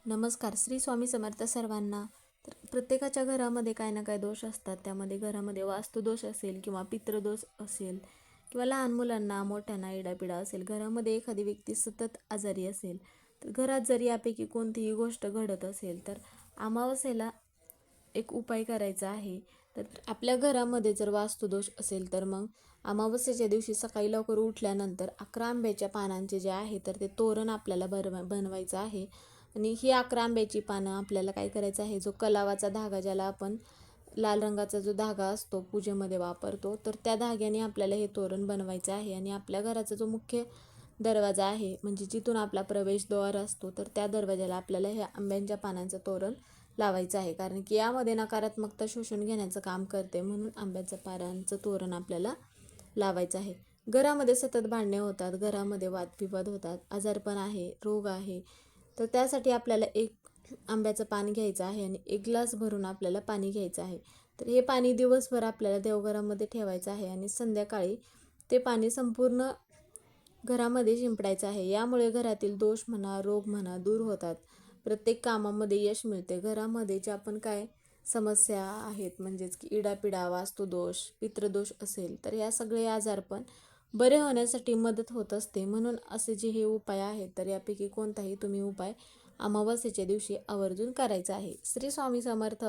नमस्कार. श्री स्वामी समर्थ सर्वांना. तर प्रत्येकाच्या घरामध्ये काही ना काही दोष असतात. त्यामध्ये घरामध्ये वास्तुदोष असेल किंवा पितृदोष असेल किंवा लहान मुलांना मोठ्यांना इडापिडा असेल, घरामध्ये एखादी व्यक्ती सतत आजारी असेल, तर घरात जर यापैकी कोणतीही गोष्ट घडत असेल तर अमावस्येला एक उपाय करायचा आहे. तर आपल्या घरामध्ये जर वास्तुदोष असेल तर मग अमावस्येच्या दिवशी सकाळी लवकर उठल्यानंतर 11 आंब्याच्या पानांचे जे आहे तर ते तोरण आपल्याला बनवायचं आहे. आणि ही 11 आंब्याची पानं आपल्याला काय करायचं आहे, जो कलावाचा धागा ज्याला आपण लाल रंगाचा जो धागा असतो पूजेमध्ये वापरतो, तर त्या धाग्याने आपल्याला हे तोरण बनवायचं आहे. आणि आपल्या घराचा जो मुख्य दरवाजा आहे, म्हणजे जिथून आपला प्रवेशद्वार असतो, तर त्या दरवाजाला आपल्याला ह्या आंब्यांच्या पानांचं तोरण लावायचं आहे. कारण की यामध्ये नकारात्मकता शोषून घेण्याचं काम करते, म्हणून आंब्याचं पानांचं तोरण आपल्याला लावायचं आहे. घरामध्ये सतत भांडणे होतात, घरामध्ये वादविवाद होतात, आजारपण आहे, रोग आहे, तर त्यासाठी आपल्याला एक आंब्याचं पान घ्यायचं आहे आणि एक ग्लास भरून आपल्याला पाणी घ्यायचं आहे. तर हे पाणी दिवसभर आपल्याला देवघरामध्ये ठेवायचं आहे आणि संध्याकाळी ते पाणी संपूर्ण घरामध्ये शिंपडायचं आहे. यामुळे घरातील दोष म्हणा, रोग म्हणा दूर होतात. प्रत्येक कामामध्ये यश मिळते. घरामध्ये ज्या पण काय समस्या आहेत, म्हणजेच की इडापिडा, वास्तुदोष, पितृदोष असेल, तर या सगळे आजारपण बरे होण्यासाठी मदत होत असते. म्हणून असे जे हे उपाय आहेत, तर यापैकी कोणताही तुम्ही उपाय अमावस्येच्या दिवशी आवर्जून करायचा आहे. श्री स्वामी समर्थ.